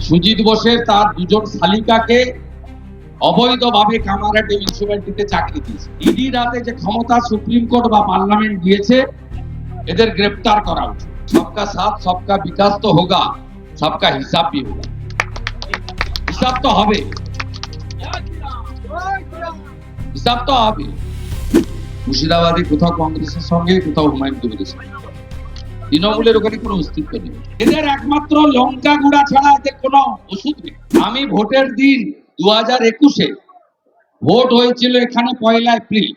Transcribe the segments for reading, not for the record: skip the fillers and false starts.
সুজিত বোসের তার দুজন শালিকাকে অবৈধভাবে কামারহাটি মিউনিসিপ্যালিটিতে চাকরি দিয়েছে। ইডি রাতে যে ক্ষমতা সুপ্রিম কোর্ট বা পার্লামেন্ট দিয়েছে, এদের গ্রেপ্তার করা উচিত। সবকা সাথ সবকা বিকাশ তো হোগা, সবকা হিসাব भी होगा। হিসাব তো হবে, হিসাব তো হবে। মুর্শিদাবাদে কোথাও কংগ্রেসের সঙ্গে, কোথাও হুমায়ুন কবিরের সঙ্গে। তৃণমূলের ওখানে কোনো অস্তিত্ব নেই। এদের একমাত্র লঙ্কা গুঁড়া ছাড়া এদের কোনো ওষুধ নেই। আমি ভোটের দিন 2021-এ ভোট হয়েছিল এখানে 1 এপ্রিল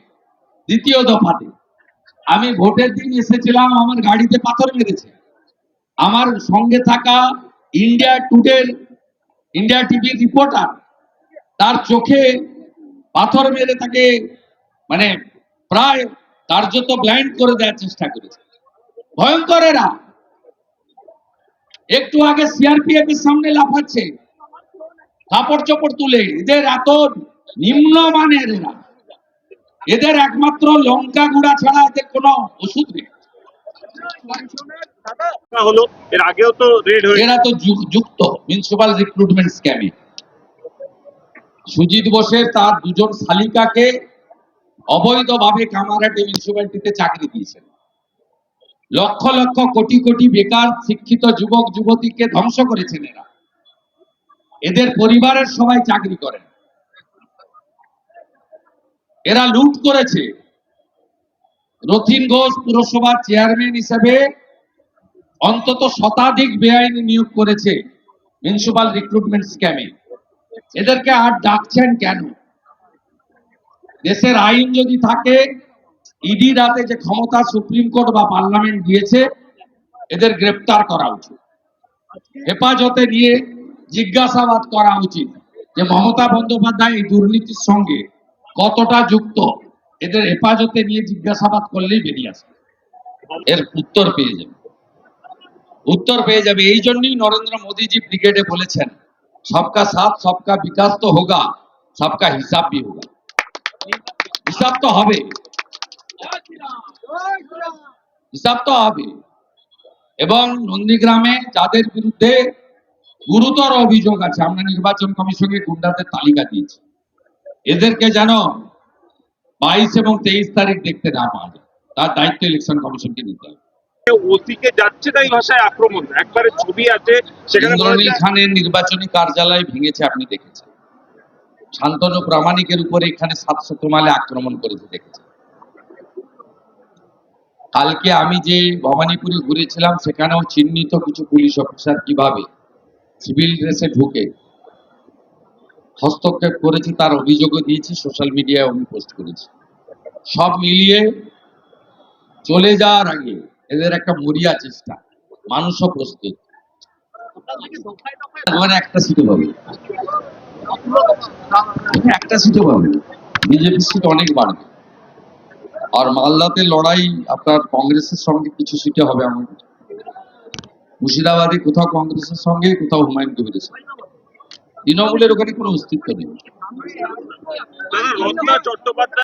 দ্বিতীয় দফাতে। আমি ভোটের দিন এসেছিলাম, আমার গাড়িতে পাথর মেরেছে। আমার সঙ্গে থাকা ইন্ডিয়া টুডের ইন্ডিয়া টিভির রিপোর্টার, তার চোখে পাথর মেরে তাকে মানে প্রায় কার্যত ব্লাইন্ড করে দেওয়ার চেষ্টা করেছে। ভয়ঙ্কর এরা। একটু আগে সিআরপিএফ এর সামনে লাফাচ্ছে কাপড় চোপড় তুলে। এদের এত নিম্নমানের এরা, এদের একমাত্র লঙ্কা গুঁড়া ছাড়া এদের কোনো ওষুধ নেই। হলো এর আগেও তো রেড হয়েছে। এরা তো যুক্ত মিউনিসিপাল রিক্রুটমেন্ট স্ক্যামে। সুজিত বোসের তার দুজন শালিকাকে অবৈধভাবে কামারহাটি মিউনিসিপ্যালিটিতে চাকরি দিয়েছেন। লক্ষ লক্ষ কোটি কোটি বেকার শিক্ষিত যুবক যুবতীকে ধ্বংস করেছেন এরা। এদের পরিবারের সবাই চাকরি করেন। এরা লুট করেছে। রথিন ঘোষ পুরসভার চেয়ারম্যান হিসেবে অন্তত শতাধিক বেআইনি নিয়োগ করেছে মিউনিসিপাল রিক্রুটমেন্ট স্ক্যামে। এদেরকে আর ডাকছেন কেন? দেশের আইন যদি থাকে, ইডি রাতে যে ক্ষমতা সুপ্রিম কোর্ট বা পার্লামেন্ট দিয়েছে, এদের গ্রেপ্তার করা উচিত। হেফাজতে নিয়ে জিজ্ঞাসাবাদ করা উচিত যে মমতা বন্দ্যোপাধ্যায় এই দুর্নীতির সঙ্গে কতটা যুক্ত। এদের হেফাজতে নিয়ে জিজ্ঞাসাবাদ করলেই বেরিয়ে আসবে, এর উত্তর পেয়ে যাবে, উত্তর পেয়ে যাবে। এই জন্যই নরেন্দ্র মোদীজি ব্রিগেডে বলেছেন সবকা সাথ সবকা বিকাশ তো হোগা, সবকা হিসাব भी होगा। হিসাব তো হবে, হিসাব তো হবে। এবং নন্দীগ্রামে যাদের বিরুদ্ধে গুরুতর অভিযোগ আছে, আমরা নির্বাচন কমিশনকে গুন্ডাদের তালিকা দিয়েছি। এদেরকে যেন 22 এবং 23 তারিখ দেখতে না পাওয়া যায়, তার দায়িত্ব ইলেকশন কমিশনকে নিতে হবে। ওসিকে যাচ্ছে তাই ভাষায় আক্রমণ, একবারে ছবি আছে সেখানে ইন্দ্রনীল খানের নির্বাচনী কার্যালয় ভেঙেছে, আপনি দেখেছেন। শান্তনু প্রামাণিকের উপরে এখানে 700 মালে আক্রমণ করেছে, দেখেছেন। কালকে আমি যে ভবানীপুরে ঘুরেছিলাম, সেখানেও চিহ্নিত কিছু পুলিশ অফিসার কিভাবে সিভিল ড্রেসে ঢুকে হস্তক্ষেপ করেছে তার অভিযোগও দিয়েছি, সোশ্যাল মিডিয়ায় আমি পোস্ট করেছি। সব মিলিয়ে চলে যাওয়ার আগে এদের একটা মরিয়া চেষ্টা, মানুষও প্রস্তুত। একটা সিটও পাবে, একটা সিটও পাবে, বিজেপির সিট অনেক বাড়বে। আর মালদাতে লড়াই আপনার কংগ্রেসের সঙ্গে কিছু সিটে হবে আমাদের। মুর্শিদাবাদে কোথাও কংগ্রেসের সঙ্গে, কোথাও হুমায়ুন কবিরের সঙ্গে। তৃণমূলের ওখানে কোনো অস্তিত্ব নেই। রত্না চট্টোপাধ্যায়